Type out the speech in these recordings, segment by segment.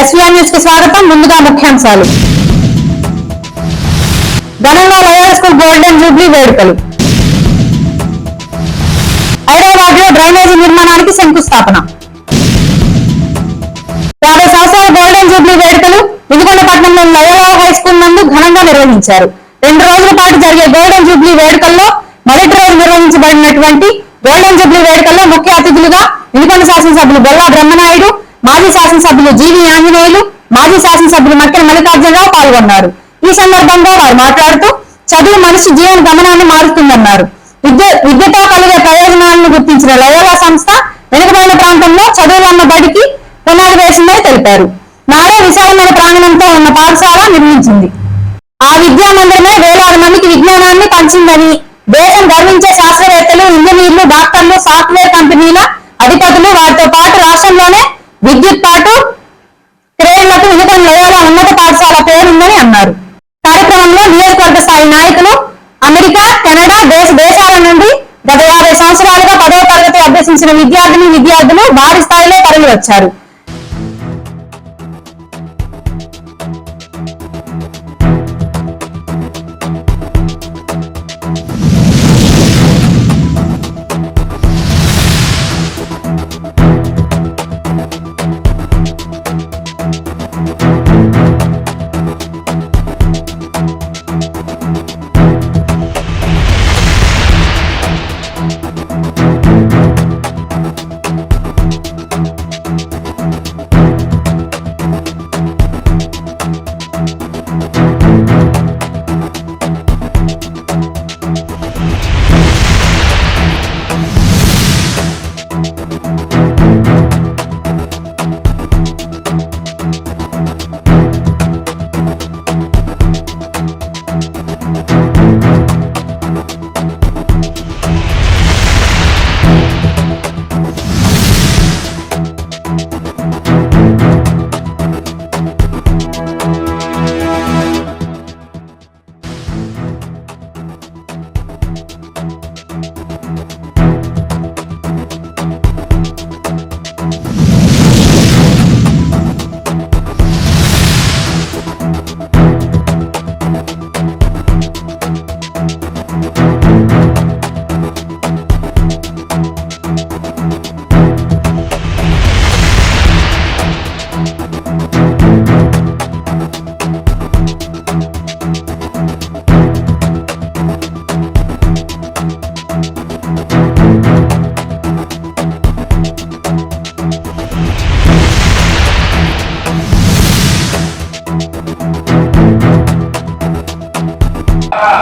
SVR news కి స్వాగతం. ముందుగా ముఖ్యాంశాలు. ఘనంగా లోయర్ స్కూల్ గోల్డెన్ జూబ్లీ వేడుకలు. హైదరాబాద్ లో డ్రైనేజీ నిర్మాణానికి శంకుస్థాపన. 50 సంవత్సరాల గోల్డెన్ జూబ్లీ వేడుకలు వినుకొండపట్నంలో లోయర్ హై స్కూల్ నందు ఘనంగా నిర్వహించారు. 2 రోజుల పాటు జరిగే గోల్డెన్ జూబ్లీ వేడుకల్లో మొదటి రోజు నిర్వహించబడినటువంటి గోల్డెన్ జూబ్లీ వేడుకల్లో ముఖ్య అతిథులుగా వినుకొండ శాసనసభ్యులు బొల్లా బ్రహ్మనాయుడు, మాజీ శాసనసభ్యులు జీవి ఆంజనేయులు, మాజీ శాసనసభ్యులు మక్కెల మల్లికార్జునరావు పాల్గొన్నారు. ఈ సందర్భంగా వారు మాట్లాడుతూ చదువు మనిషి జీవన గమనాన్ని మారుస్తుందన్నారు. విద్యతో కలిగే ప్రయోజనాలను గుర్తించిన లయోలా సంస్థ వెనుకబడిన ప్రాంతంలో చదువులన్న బడికి పునాది వేసిందని తెలిపారు. నాడే విశాలమైన ప్రాంగణంతో ఉన్న పాఠశాల నిర్మించింది. ఆ విద్యా మందిరమే వేలాది మందికి విజ్ఞానాన్ని పంచిందని, దేశం గర్వించే శాస్త్రవేత్తలు, ఇంజనీర్లు, డాక్టర్లు, సాఫ్ట్వేర్ కంపెనీల అధిపతులు, వారితో పాటు రాష్ట్రంలోనే విద్యుత్ పాటు క్రేన్లకు వినుకొండ లయోలా ఉన్నత పాఠశాల పేరుందని అన్నారు. కార్యక్రమంలో నియోజకవర్గ స్థాయి నాయకులు, అమెరికా, కెనడా దేశాల నుండి గత 50 సంవత్సరాలుగా 10వ తరగతి అభ్యసించిన విద్యార్థులు భారీ స్థాయిలో తరలి వచ్చారు.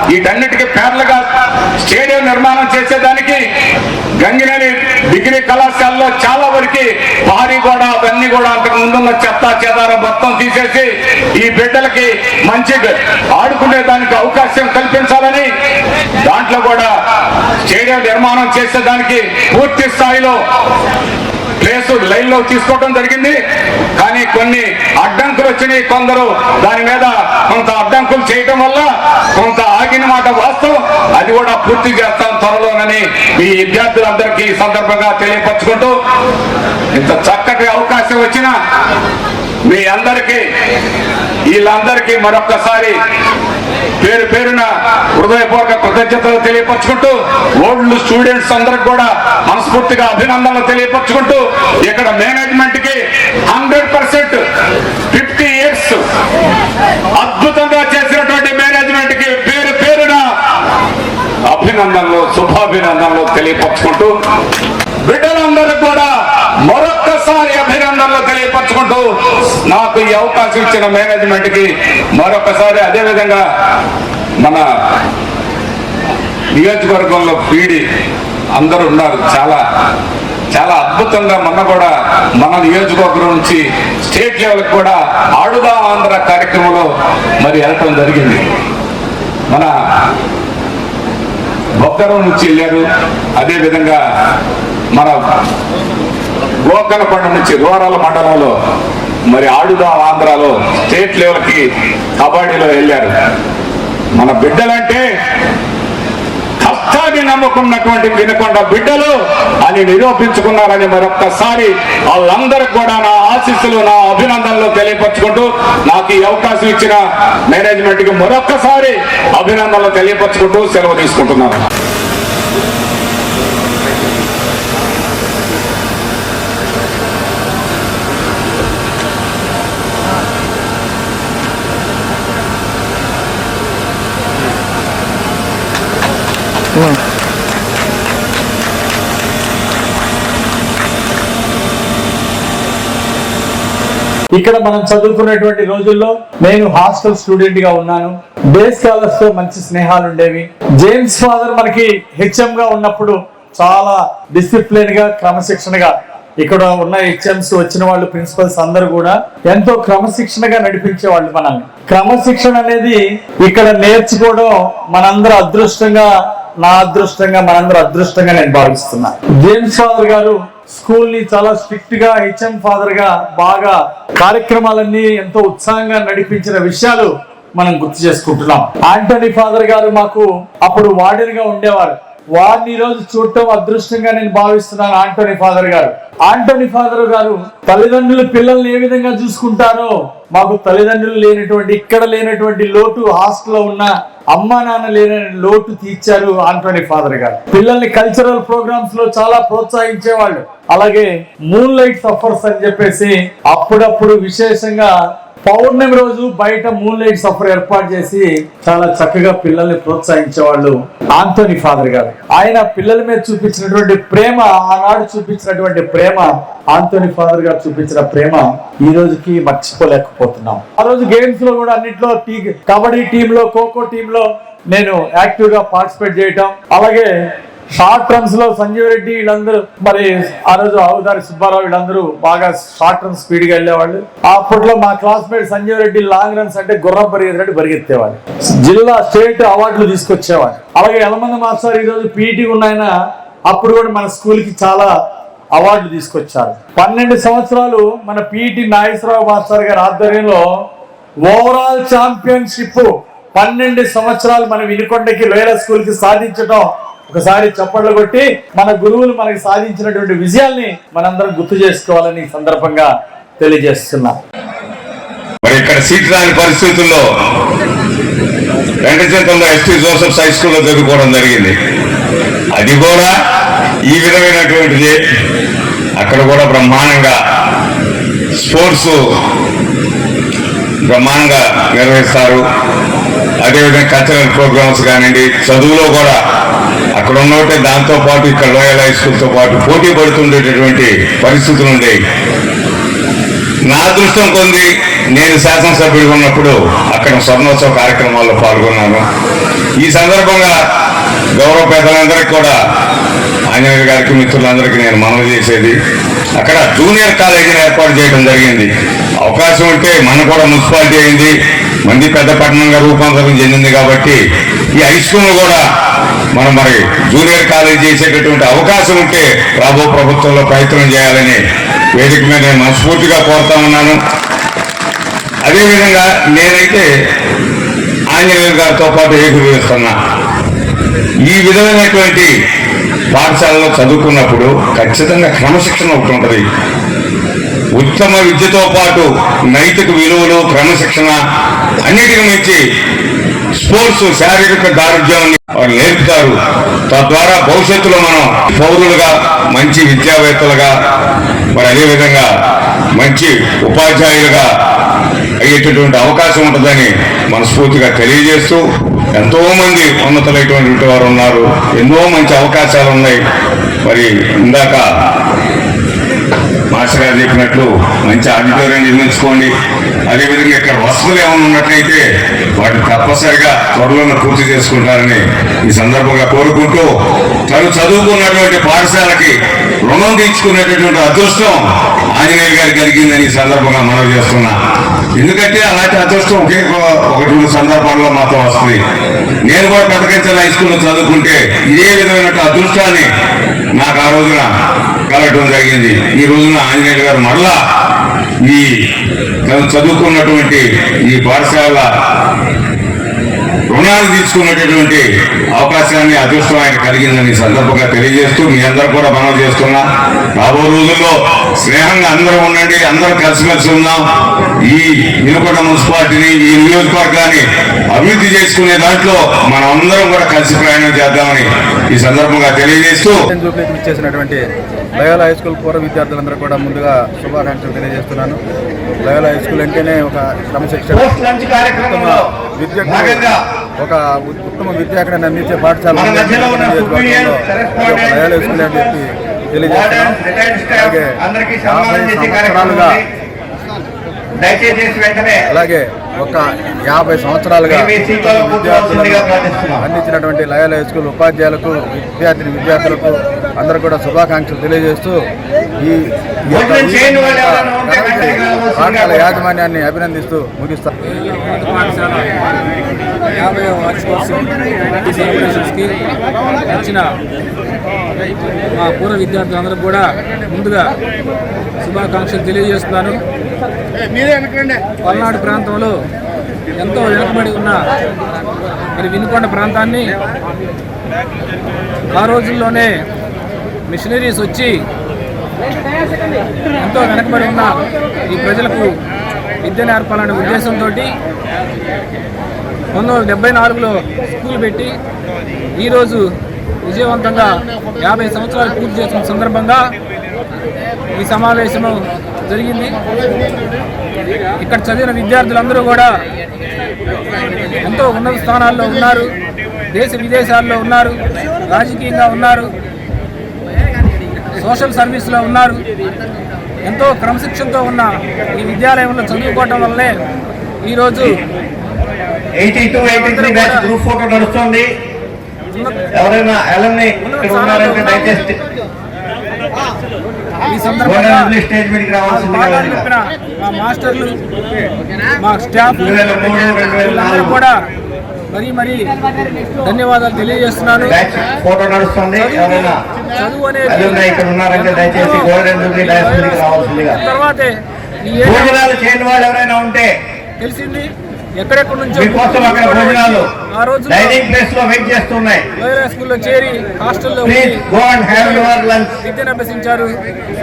వీటన్నిటికీ పేర్లుగా స్టేడియం నిర్మాణం చేసేదానికి గంగినేని డిగ్రీ కళాశాలలో చాలా వరకు భారీ కూడా అవన్నీ కూడా అంతకు ముందున్న చెత్త చెదారం మొత్తం తీసేసి ఈ బిడ్డలకి మంచి ఆడుకునే దానికి అవకాశం కల్పించాలని దాంట్లో కూడా స్టేడియం నిర్మాణం చేసేదానికి పూర్తి స్థాయిలో ప్లేస్ లైన్ లో తీసుకోవడం జరిగింది. కానీ కొన్ని అడ్డంకులు వచ్చినాయి. కొందరు దాని మీద కొంత అడ్డంకులు చేయటం వల్ల కొంత ఆగిన మాట వాస్తవం. అది కూడా పూర్తి చేస్తాం త్వరలోనని మీ విద్యార్థులందరికీ ఈ సందర్భంగా తెలియపరచుకుంటూ, ఇంత చక్కటి అవకాశం వచ్చిన మీ అందరికీ వీళ్ళందరికీ మరొక్కసారి పేరు పేరున హృదయపూర్వక కృతజ్ఞతలు తెలియపరచుకుంటూ, ఓల్డ్ స్టూడెంట్స్ అందరికి కూడా మనస్ఫూర్తిగా అభినందనలు తెలియపరచుకుంటూ, ఇక్కడ మేనేజ్మెంట్ కి 100% 50 years అద్భుతంగా చేసినటువంటి మేనేజ్మెంట్ కి పేరు పేరున అభినందనలు, శుభాభినందనలు తెలియపరచుకుంటూ, బిడ్డలందరికీ కూడా మరొక్కసారి అభినందనలు తెలియపరచుకుంటూ, నాకు ఈ అవకాశం ఇచ్చిన మేనేజ్మెంట్ కి మరొకసారి, అదేవిధంగా మన నియోజకవర్గంలో పీడి అందరూ ఉన్నారు. చాలా చాలా అద్భుతంగా మొన్న కూడా మన నియోజకవర్గం నుంచి స్టేట్ లెవెల్ కూడా ఆడుదాం ఆంధ్ర కార్యక్రమంలో మరి వెళ్ళటం జరిగింది. మన బొక్కరం నుంచి వెళ్ళారు. అదేవిధంగా మన గోకనపండ నుంచి రూరల్ మండలంలో మరి ఆడుదాం ఆంధ్రాలో స్టేట్ లెవెల్కి కబడ్డీలో వెళ్ళారు. మన బిడ్డలంటే కష్టాన్ని నమ్ముకున్నటువంటి వినుకొండ బిడ్డలు అని నిరూపించుకున్నారని మరొక్కసారి వాళ్ళందరికీ కూడా నా ఆశీస్సులు, నా అభినందనలు తెలియపరచుకుంటూ నాకు ఈ అవకాశం ఇచ్చిన మేనేజ్మెంట్ కి మరొక్కసారి అభినందనలు తెలియపరచుకుంటూ సెలవు తీసుకుంటున్నాను. ఇక్కడ మనం చదువుకునేటువంటి రోజుల్లో నేను హాస్టల్ స్టూడెంట్ గా ఉన్నాను. డే స్కాలర్స్ తో మంచి స్నేహాలు ఉండేవి. జేమ్స్ ఫాదర్ మనకి హెచ్ఎం గా ఉన్నప్పుడు చాలా డిసిప్లిన్ గా, క్రమశిక్షణగా ఇక్కడ ఉన్న హెచ్ఎంస్ వచ్చిన వాళ్ళు, ప్రిన్సిపల్స్ అందరూ కూడా ఎంతో క్రమశిక్షణగా నడిపించే వాళ్ళు మనల్ని. క్రమశిక్షణ అనేది ఇక్కడ నేర్చుకోవడం మనందరూ అదృష్టంగా, నా అదృష్టంగా, మనందరూ అదృష్టంగా నేను భావిస్తున్నా. జేమ్స్ ఫాదర్ గారు స్కూల్ ని చాలా స్ట్రిక్ట్ గా, హెచ్ఎం ఫాదర్ గా బాగా కార్యక్రమాలన్నీ ఎంతో ఉత్సాహంగా నడిపించిన విషయాలు మనం గుర్తు చేసుకుంటున్నాం. ఆంటోనీ ఫాదర్ గారు మాకు అప్పుడు వార్డెన్ గా ఉండేవారు. వారిని ఈ రోజు చూడటం అదృష్టంగా నేను భావిస్తున్నాను. ఆంటోనీ ఫాదర్ గారు తల్లిదండ్రులు పిల్లల్ని ఏ విధంగా చూసుకుంటారో, మాకు తల్లిదండ్రులు లేనటువంటి, ఇక్కడ లేనటువంటి లోటు హాస్టల్లో ఉన్న అమ్మా నాన్న లేని లోటు తీర్చారు ఆంటోనీ ఫాదర్ గారు. పిల్లల్ని కల్చరల్ ప్రోగ్రామ్స్ లో చాలా ప్రోత్సహించేవాళ్ళు. అలాగే మూన్ లైట్ సఫర్స్ అని చెప్పేసి అప్పుడప్పుడు విశేషంగా పౌర్ణమి రోజు బయట మూన్ లైట్ సఫర్ ఏర్పాటు చేసి చాలా చక్కగా పిల్లల్ని ప్రోత్సహించేవాళ్ళు ఆంటోనీ ఫాదర్ గారు. ఆయన పిల్లల మీద చూపించినటువంటి ప్రేమ, ఆనాడు చూపించినటువంటి ప్రేమ, ఆంటోనీ ఫాదర్ గారు చూపించిన ప్రేమ ఈ రోజుకి మర్చిపోలేకపోతున్నాం. ఆ రోజు గేమ్స్ లో కూడా అన్నింటిలో కబడ్డీ టీంలో, ఖోఖో టీంలో నేను యాక్టివ్ గా పార్టిసిపేట్ చేయటం, అలాగే షార్ట్ రన్స్ లో సంజీవ్ రెడ్డి వీళ్ళందరూ, మరి ఆ రోజు ఆవుదారి సుబ్బారావు వీళ్ళందరూ బాగా షార్ట్ రన్స్ స్పీడ్ గా వెళ్ళేవాళ్ళు. అప్పట్లో మా classmate Sanjeev Reddy long runs అంటే గుర్రం పరిగెత్తేవాళ్ళు. జిల్లా స్టేట్ అవార్డులు తీసుకొచ్చేవాళ్ళు. అలాగే యలమంద మాస్టర్ ఈ రోజు పీఈటీ ఉన్నాయన, అప్పుడు కూడా మన స్కూల్ కి చాలా అవార్డులు తీసుకొచ్చారు. 12 సంవత్సరాలు మన పీఈటీ నాగేశ్వరరావు మాస్టర్ గారి ఆధ్వర్యంలో ఓవరాల్ ఛాంపియన్షిప్ 12 సంవత్సరాలు మన వినుకొండకి, లోయల స్కూల్ కి సాధించడం ఒకసారి చప్పట్లు కొట్టి మన గురువులు మనకి సాధించినటువంటి విజయాల్ని మనందరం గుర్తు చేసుకోవాలని ఈ సందర్భంగా తెలియజేస్తున్నా. మరి ఇక్కడ సీట్ రాని పరిస్థితుల్లో వెంకటచంద్రంలో ఎస్టీ జోసెఫ్ హై స్కూల్లో చదువుకోవడం జరిగింది. అది కూడా ఈ విధమైనటువంటిది. అక్కడ కూడా బ్రహ్మాండంగా స్పోర్ట్స్ బ్రహ్మాండంగా నిర్వహిస్తారు. అదేవిధంగా కల్చరల్ ప్రోగ్రామ్స్ కానివ్వండి, చదువులో కూడా అక్కడ ఉన్నట్టే దాంతో పాటు ఇక్కడ లోయల్ హై స్కూల్తో పాటు పోటీ పడుతుండేటటువంటి పరిస్థితులు ఉండేవి. నా అదృష్టం కొంది నేను శాసనసభ్యుడిగా ఉన్నప్పుడు అక్కడ స్వర్ణోత్సవ కార్యక్రమాల్లో పాల్గొన్నాను. ఈ సందర్భంగా గౌరవ పెద్దలందరికీ కూడా, ఆంజనేయ గారికి, మిత్రులందరికీ నేను మనవి చేసేది, అక్కడ జూనియర్ కాలేజీని ఏర్పాటు చేయడం జరిగింది. అవకాశం ఉంటే మన కూడా మున్సిపాలిటీ అయింది, మంది పెద్ద పట్టణంగా రూపాంతరం చెందింది కాబట్టి ఈ హై స్కూల్ కూడా మనం మరి జూనియర్ కాలేజ్ చేసేటటువంటి అవకాశం ఉంటే రాబో ప్రభుత్వంలో ప్రయత్నం చేయాలని వేదిక మీద నేను మనస్ఫూర్తిగా కోరుతా ఉన్నాను. అదేవిధంగా నేనైతే ఆంజనేయ గారితో పాటు ఏకీభవిస్తున్నా. ఈ విధమైనటువంటి పాఠశాలలో చదువుకున్నప్పుడు ఖచ్చితంగా క్రమశిక్షణ ఒకటి ఉంటుంది. ఉత్తమ విద్యతో పాటు నైతిక విలువలు, క్రమశిక్షణ అన్నిటిని మించి స్పోర్ట్స్, శారీరక దారుఢ్యాన్ని వాళ్ళు నేర్పుతారు. తద్వారా భవిష్యత్తులో మనం పౌరులుగా, మంచి విద్యావేత్తలుగా, మరి అదేవిధంగా మంచి ఉపాధ్యాయులుగా అయ్యేటటువంటి అవకాశం ఉంటుందని మనస్ఫూర్తిగా తెలియజేస్తూ, ఎంతో మంది ఉన్నతులైనటువంటి వారు ఉన్నారు, ఎన్నో మంచి అవకాశాలు ఉన్నాయి. మరి ఇందాక మాస్టర్ గారు చెప్పినట్లు మంచి ఆడిటోరియం నిర్మించుకోండి. అదేవిధంగా ఇక్కడ వసతులు ఏమైనా ఉన్నట్లయితే వాటిని తప్పనిసరిగా త్వరలో పూర్తి చేసుకుంటారని ఈ సందర్భంగా కోరుకుంటూ, తను చదువుకున్నటువంటి పాఠశాలకి రుణం తీర్చుకునేటటువంటి అదృష్టం ఆంజనేయ గారికి కలిగిందని ఈ సందర్భంగా మనవి చేస్తున్నా. ఎందుకంటే అలాంటి అదృష్టం ఒకటి 2 సందర్భాల్లో మాత్రం వస్తుంది. నేను కూడా పెద్దకంచెల హై స్కూల్లో చదువుకుంటే ఇదే విధమైన అదృష్టాన్ని నాకు ఆ రోజున కలగడం జరిగింది. ఈ రోజున ఆంజనేయ గారు మరలా ఈ చదువుకున్నటువంటి ఈ పాఠశాల రుణ రుణాలు తీసుకునేటటువంటి అవకాశాన్ని అదృష్టం ఆయన కలిగిందని ఈ సందర్భంగా తెలియజేస్తూ మీ అందరూ కూడా మనం చేస్తున్నా రాబో రోజుల్లో స్నేహంగా అందరూ ఉండండి, అందరూ కలిసిమెలిసి ఉన్నాం. ఈ వినుకొండ మున్సిపాలిటీని, ఈ నియోజకవర్గాన్ని అభివృద్ధి చేసుకునే దాంట్లో మనం అందరం కూడా కలిసి ప్రయాణం చేద్దామని ఈ సందర్భంగా తెలియజేస్తూ చేసినటువంటి లయోలా హై స్కూల్ పూర్వ విద్యార్థులందరూ కూడా ముందుగా శుభాకాంక్షలు తెలియజేస్తున్నాను. లయోలా హై స్కూల్ అంటేనే ఒక క్రమశిక్షణ, ఉత్తమ విద్య అక్కడ అందించే పాఠశాల లయోలా హై స్కూల్ అని చెప్పి తెలియజేస్తున్నాను. అలాగే 50 సంవత్సరాలుగా అలాగే ఒక 50 సంవత్సరాలుగా విద్యార్థులకు అందించినటువంటి లయోలా హై స్కూల్ ఉపాధ్యాయులకు, విద్యార్థులకు అందరూ కూడా శుభాకాంక్షలు తెలియజేస్తూ ఈ పాఠశాల యాజమాన్యాన్ని అభినందిస్తూ ముగిస్తారు. 50వ వార్షికోత్సవం సెలబ్రేషన్స్కి వచ్చిన మా పూర్వ విద్యార్థులందరూ కూడా ముందుగా శుభాకాంక్షలు తెలియజేస్తున్నాను. పల్నాడు ప్రాంతంలో ఎంతో వెనుకబడి ఉన్న మరి వినుకొండ ప్రాంతాన్ని ఆ రోజుల్లోనే మిషనరీస్ వచ్చి ఎంతో వెనకబడి ఉన్న ఈ ప్రజలకు విద్య నేర్పాలనే ఉద్దేశంతో 1974లో స్కూల్ పెట్టి ఈరోజు విజయవంతంగా 50 సంవత్సరాలు పూర్తి చేసిన సందర్భంగా ఈ సమావేశం జరిగింది. ఇక్కడ చదివిన విద్యార్థులందరూ కూడా ఎంతో ఉన్నత స్థానాల్లో ఉన్నారు, దేశ విదేశాల్లో ఉన్నారు, రాజకీయంగా ఉన్నారు, సోషల్ సర్వీస్లో ఉన్నారు. ఎంతో క్రమశిక్షణతో ఉన్న ఈ విద్యాలయంలో చదువుకోవటం వల్లనే ఈరోజు 82-83 బ్యాచ్ గ్రూప్ ఫోటో నడుస్తుంది. ఎవరైనా అలమ్ని ఇక్కడ ఉన్నారంటే దయచేసి ఈ సందర్భంగా మా మాస్టర్లు, మా స్టాఫ్ అందరూ కూడా మరీ ధన్యవాదాలు తెలియజేస్తున్నాను. ఫోటో నడుస్తుంది. చదువు అనేది ఇక్కడ ఉన్నారంటే దయచేసి గోల్డెన్ జూబ్లీ డయాస్ రావాల్సిందిగా. తర్వాతే భోజనాలు చేయని వాళ్ళు ఎవరైనా ఉంటే తెలిసింది ఎక్కడెక్కడ నుంచో మీకోసం అక్కడ భోజనాలు ఆ రోజు డైనింగ్ ప్లేస్ లో వెయిట్ చేస్తున్నాయి. లయోలా స్కూల్లో చేరి హాస్టల్లో విద్యను అభ్యసించారు.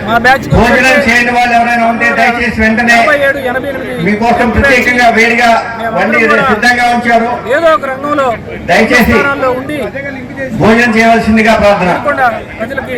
మా బ్యాచ్ భోజనం చేయని వాళ్ళు ఎవరైనా ఉంటే దయచేసి వెంటనే 87-88 మీకోసం ప్రత్యేకంగా వేడిగా వండి సిద్ధంగా ఉంచారు. ఏదో ఒక రంగంలో దయచేసి ఉండి భోజనం చేయవలసిందిగా ప్రార్థన. ప్రజలకి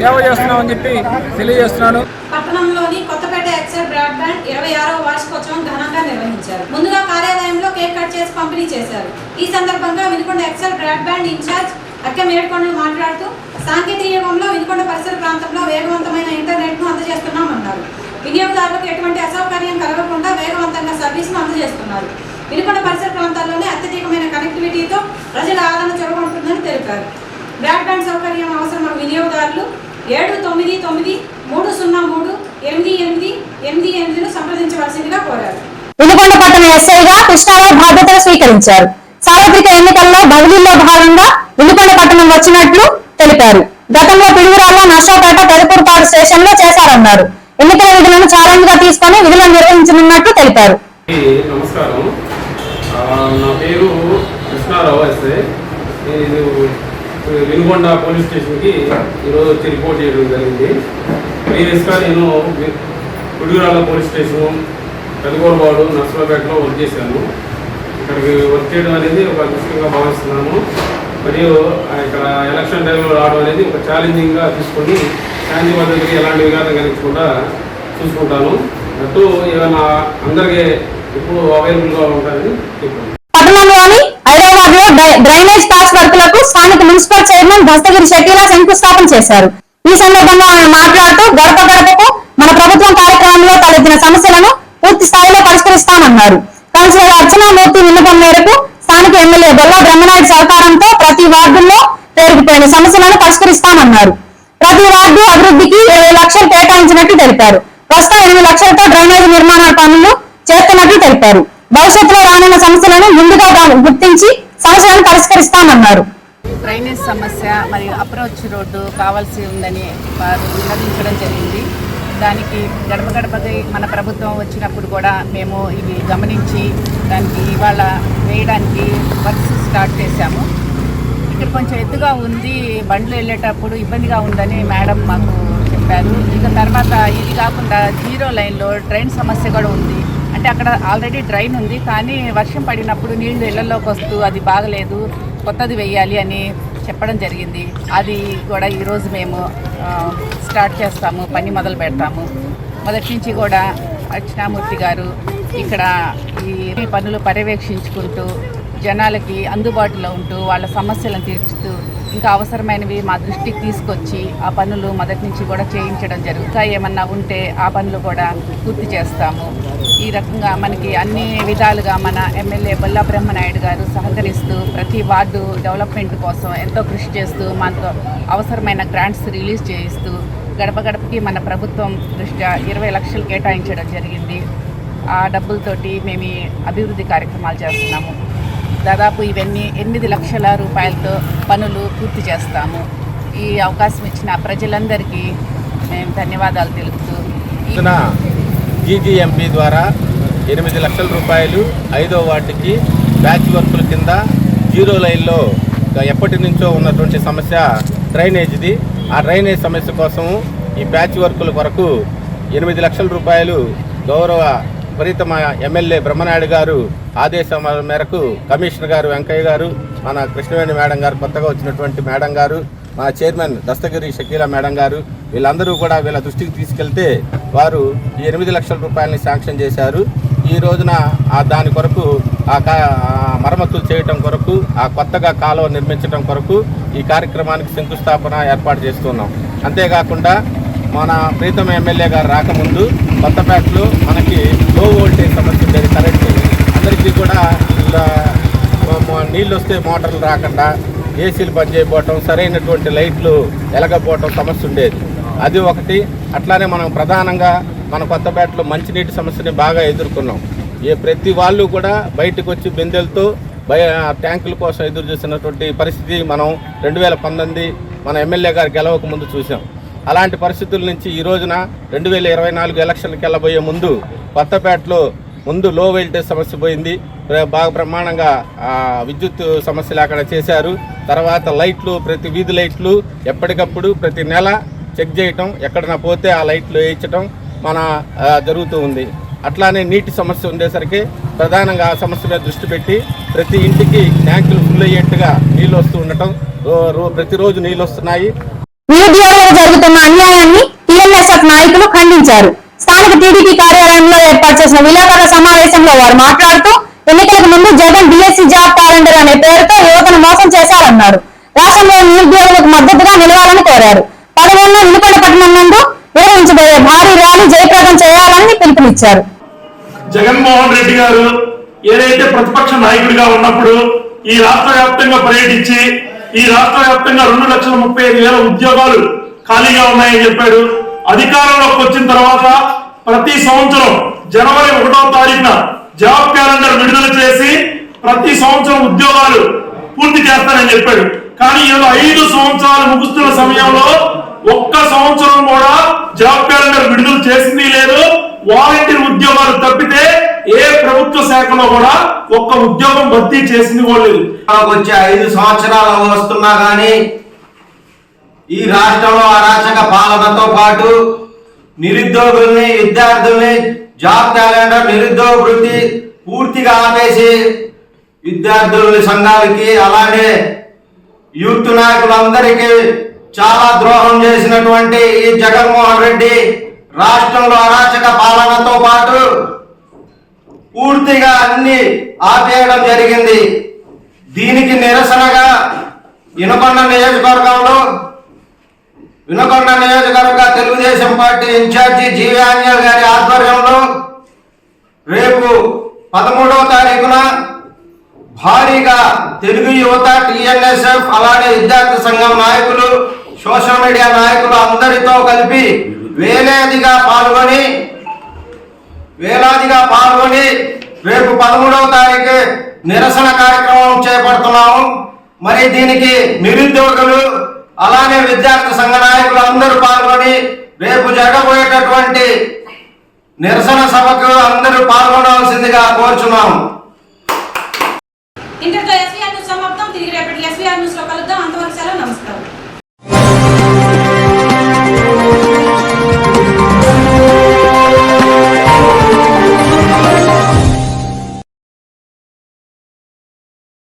సేవ చేస్తున్నామని చెప్పి తెలియజేస్తున్నాను. పట్టణంలోని కొత్తపేట ఎక్సెల్ బ్రాడ్బ్యాండ్ 26వ వార్షికోత్సవం ఘనంగా నిర్వహించారు. ముందుగా కార్యాలయంలో కేక్ కట్ చేసి పంపిణీ చేశారు. ఈ సందర్భంగా వినుకొండ ఎక్సెల్ బ్రాడ్బ్యాండ్ ఇన్ఛార్జ్ అక్క మేడ్కొండలు మాట్లాడుతూ సాంకేతిక యుగంలో వినుకొండ పరిసర ప్రాంతంలో వేగవంతమైన ఇంటర్నెట్ను అందజేస్తున్నామన్నారు. వినియోగదారులకు ఎటువంటి అసౌకర్యం కలగకుండా వేగవంతంగా సర్వీస్ను అందజేస్తున్నారు. వినుకొండ పరిసర ప్రాంతాల్లోనే అత్యధికమైన కనెక్టివిటీతో ప్రజల ఆదరణ చొరగొంటుందని తెలిపారు. బ్రాడ్బ్యాండ్ సౌకర్యం అవసరమైన వినియోగదారులు 799-303-8888ను సంప్రదించవలసిందిగా కోరారు. వినుకొండ పట్టణ ఎస్ఐగా కృష్ణారావు బాధ్యతలు స్వీకరించారు. సార్వత్రిక ఎన్నికల్లో బదిలీలో భాగంగా వినుకొండ పట్టణం వచ్చినట్లు తెలిపారు. గతంలో పిడుగురాళ్ల, నర్సాపేట, పెదకూరుపాడు స్టేషన్ లో చేశారన్నారు. ఎన్నికల విధులను ఛాలెంజ్ గా తీసుకుని విధులను నిర్వహించనున్నట్లు తెలిపారు. నమస్కారం, నా పేరు కృష్ణారావు ఎస్ఐ. నేను వినుకొండ పోలీస్ స్టేషన్కి ఈరోజు వచ్చి రిపోర్ట్ చేయడం జరిగింది. ప్రీవియస్గా నేను పిడుగురాళ్ల పోలీస్ స్టేషను, పెదకూరుపాడు, నర్సాపేటలో వర్క్ చేశాను. ఇక్కడికి వర్క్ చేయడం అనేది ఒక అదృష్టంగా భావిస్తున్నాను. మరియు ఇక్కడ ఎలక్షన్ టైంలో రావడం అనేది ఒక ఛాలెంజింగ్గా తీసుకొని శాంతి భద్రతకి ఎలాంటి విఘాతం కలిగించకుండా చూసుకుంటాను. అటు ఏమైనా అందరికీ ఎప్పుడు అవైలబుల్గా ఉంటాయని చెప్పాను. పట్టణంలోని హైదరాబాద్ లో డ్రైనేజ్ ప్యాచ్ వర్కులకు స్థానిక మున్సిపల్ చైర్మన్ దస్తగిరి షకీలా శంకుస్థాపన చేశారు. ఈ సందర్భంగా ఆయన మాట్లాడుతూ గడప గడపకు మన ప్రభుత్వం కార్యక్రమంలో తలెత్తిన సమస్యలను పూర్తి స్థాయిలో పరిష్కరిస్తామన్నారు. కౌన్సిలర్ అర్చనామూర్తి విన్నపం మేరకు స్థానిక ఎమ్మెల్యే బొల్లా బ్రహ్మనాయుడు సహకారంతో ప్రతి వార్డుల్లో పేరుకుపోయిన సమస్యలను పరిష్కరిస్తామన్నారు. ప్రతి వార్డు అభివృద్ధికి 20 లక్షలు కేటాయించినట్లు తెలిపారు. ప్రస్తుతం 8 లక్షలతో డ్రైనేజ్ నిర్మాణ పనులు చేస్తున్నట్లు తెలిపారు. భవిష్యత్తులో రానున్న సమస్యలను ముందుగా గుర్తించి సమస్యలను పరిష్కరిస్తామన్నారు. డ్రైనేజ్ సమస్య మరియు అప్రోచ్ రోడ్డు కావాల్సి ఉందని వారు విన్నవించడం జరిగింది. దానికి గడప గడపకి మన ప్రభుత్వం వచ్చినప్పుడు కూడా మేము ఇవి గమనించి దానికి ఇవాళ వేయడానికి వర్క్స్ స్టార్ట్ చేశాము. ఇక్కడ కొంచెం ఎత్తుగా ఉంది, బండ్లు వెళ్ళేటప్పుడు ఇబ్బందిగా ఉందని మేడం మాకు చెప్పారు. ఇక తర్వాత ఇది కాకుండా 0 లైన్లో డ్రైన్ సమస్య కూడా ఉంది. అంటే అక్కడ ఆల్రెడీ డ్రైన్ ఉంది, కానీ వర్షం పడినప్పుడు నీళ్లు ఇళ్లలోకి వస్తూ అది బాగలేదు, కొత్తది వేయాలి అని చెప్పడం జరిగింది. అది కూడా ఈరోజు మేము స్టార్ట్ చేస్తాము, పని మొదలు పెడతాము. మొదటి నుంచి కూడా అర్చనామూర్తి గారు ఇక్కడ ఈ పనులు పర్యవేక్షించుకుంటూ జనాలకి అందుబాటులో ఉంటూ వాళ్ళ సమస్యలను తీర్చుతూ ఇంకా అవసరమైనవి మా దృష్టికి తీసుకొచ్చి ఆ పనులు మొదటి నుంచి కూడా చేయించడం జరుగుతాయి. ఏమన్నా ఉంటే ఆ పనులు కూడా పూర్తి చేస్తాము. ఈ రకంగా మనకి అన్ని విధాలుగా మన ఎమ్మెల్యే బొల్లా బ్రహ్మనాయుడు గారు సహకరిస్తూ ప్రతి వార్డు డెవలప్మెంట్ కోసం ఎంతో కృషి చేస్తూ మనతో అవసరమైన గ్రాంట్స్ రిలీజ్ చేయిస్తూ గడప గడపకి మన ప్రభుత్వం దృష్ట్యా 20 లక్షలు కేటాయించడం జరిగింది. ఆ డబ్బులతోటి మేము ఈ అభివృద్ధి కార్యక్రమాలు చేస్తున్నాము. దాదాపు ఇవన్నీ 8 లక్షల రూపాయలతో పనులు పూర్తి చేస్తాము. ఈ అవకాశం ఇచ్చిన ప్రజలందరికీ మేము ధన్యవాదాలు తెలుపుతూ జీజీఎంపీ ద్వారా 8 లక్షల రూపాయలు 5వ వార్డుకి బ్యాచ్ వర్కుల కింద 0 లైన్లో ఎప్పటి నుంచో ఉన్నటువంటి సమస్య డ్రైనేజ్ది. ఆ డ్రైనేజ్ సమస్య కోసము ఈ ప్యాచ్ వర్కుల కొరకు 8 లక్షల రూపాయలు గౌరవ ప్రీతమ ఎమ్మెల్యే బ్రహ్మనాయుడు గారు ఆదేశం మేరకు కమిషనర్ గారు వెంకయ్య గారు, మన కృష్ణవేణి మేడం గారు, కొత్తగా వచ్చినటువంటి మేడం గారు, మన చైర్మన్ దస్తగిరి షకీలా మేడం గారు, వీళ్ళందరూ కూడా వీళ్ళ దృష్టికి తీసుకెళ్తే వారు ఈ 8 లక్షల రూపాయలని శాంక్షన్ చేశారు. ఈ రోజున దాని కొరకు మరమ్మతులు చేయటం కొరకు, ఆ కొత్తగా కాలువ నిర్మించడం కొరకు ఈ కార్యక్రమానికి శంకుస్థాపన ఏర్పాటు చేస్తున్నాం. అంతేకాకుండా మన ప్రీతమ ఎమ్మెల్యే గారు రాకముందు కొత్తపేటలో మనకి లో వోల్టేజ్ సమస్య ఉండేది. కరెంటు అందరికీ కూడా నీళ్ళు వస్తే మోటార్లు రాకుండా, ఏసీలు బంద్ చేయకపోవటం, సరైనటువంటి లైట్లు వెలగకపోవటం సమస్య ఉండేది. అది ఒకటి. అట్లానే మనం ప్రధానంగా మన కొత్తపేటలో మంచినీటి సమస్యని బాగా ఎదుర్కొన్నాం. ప్రతి వాళ్ళు కూడా బయటకు వచ్చి బిందెలతో ట్యాంకుల కోసం ఎదురు చూసినటువంటి పరిస్థితి మనం 2019 మన ఎమ్మెల్యే గారు గెలవక ముందు చూసాం. అలాంటి పరిస్థితుల నుంచి ఈ రోజున 2024 ఎలక్షన్కి వెళ్ళబోయే ముందు కొత్తపేటలో ముందు లో వోల్టేజ్ సమస్య పోయింది. బాగా బ్రహ్మాండంగా విద్యుత్ సమస్యలు అక్కడ చేశారు. తర్వాత లైట్లు, ప్రతి వీధి లైట్లు ఎప్పటికప్పుడు ప్రతి నెల చెక్ చేయటం, ఎక్కడన్నా పోతే ఆ లైట్లు వేయించడం మన జరుగుతూ ఉంది. అట్లానే నీటి సమస్య ఉండేసరికి ప్రధానంగా ఆ సమస్య మీద దృష్టి పెట్టి ప్రతి ఇంటికి ట్యాంకులు ఫుల్ అయ్యేట్టుగా నీళ్ళు వస్తూ ఉండటం, ప్రతిరోజు నీళ్ళు వస్తున్నాయి. నిరుద్యోగులకు జరుగుతున్న అన్యాయాన్ని టీఎన్ఎస్ఎఫ్ నాయకులు ఖండించారు. స్థానిక టీడీపీ కార్యాలయంలో ఏర్పాటు చేసిన విలేకరుల సమావేశంలో వారు మాట్లాడుతూ ఎన్నికలకు ముందు జగన్ డిఎస్సీ జాబ్ క్యాలెండర్ అనే పేరుతో యువతను మోసం చేశారన్నారు. రాష్ట్రంలో నిరుద్యోగులకు మద్దతుగా నిలవాలని కోరారు. 11న వినుకొండ పట్టణం నందు నిర్వహించబోయే భారీ ర్యాలీ జయప్రదం చేయాలని పిలుపునిచ్చారు. జగన్మోహన్ రెడ్డి గారు ఏదైతే ప్రతిపక్ష నాయకుడిగా ఉన్నప్పుడు ఈ రాష్ట్ర వ్యాప్తంగా పర్యటించి ఈ రాష్ట్ర వ్యాప్తంగా 2,35,000 ఉద్యోగాలు ఖాళీగా ఉన్నాయని చెప్పాడు. అధికారంలోకి వచ్చిన తర్వాత ప్రతి సంవత్సరం జనవరి 1వ తారీఖున జాబ్ క్యాలెండర్ విడుదల చేసి ప్రతి సంవత్సరం ఉద్యోగాలు పూర్తి చేస్తానని చెప్పాడు. కానీ ఏదో 5 సంవత్సరాలు ముగుస్తున్న సమయంలో ఒక్క సంవత్సరం కూడా జాబ్ క్యాలెండర్ విడుదల చేసింది లేదు. వాలంటీర్ ఉద్యోగాలు తప్పితే ఏ ప్రభుత్వ శాఖలో కూడా ఒక్క ఉద్యోగం భర్తీ చేసింది కూడా లేదు. వచ్చే 5 సంవత్సరాలు వస్తున్నా గానీ ఈ రాష్ట్రంలో అరాచక పాలనతో పాటు నిరుద్యోగుల్ని, విద్యార్థుల్ని జాబ్ క్యాలెండర్, నిరుద్యోగ వృత్తి పూర్తిగా ఆపేసి విద్యార్థుల సంఘాలకి అలానే యూత్ నాయకులందరికీ చాలా ద్రోహం చేసినటువంటి ఈ జగన్మోహన్ రెడ్డి రాష్ట్రంలో అరాచక పాలనతో పాటు పూర్తిగా అన్ని ఆపేయడం జరిగింది. దీనికి నిరసనగా వినుకొండ నియోజకవర్గ తెలుగుదేశం పార్టీ ఇన్ఛార్జి జీవి ఆంజనేయులు గారి ఆధ్వర్యంలో రేపు 13వ తారీఖున భారీగా తెలుగు యువత, టీఎన్ఎస్ఎఫ్ అలానే విద్యార్థి సంఘం నాయకులు, సోషల్ మీడియా నాయకులు అందరితో కలిపి వేలాదిగా పాల్గొని రేపు 13వ తారీఖు నిరసన కార్యక్రమం చేపడుతున్నాము. మరి దీనికి నిరుద్యోగులు అలానే విద్యార్థి సంఘ నాయకులు అందరూ పాల్గొని రేపు జరగబోయేటటువంటి నిరసన సభకు అందరూ పాల్గొనవలసిందిగా కోరుచున్నాము. ఇంతటితో సమాప్తం. తిరిగి రేపటి SVR న్యూస్ లో కలుద్దాం. అంతవరకు సెలవు. నమస్కారం.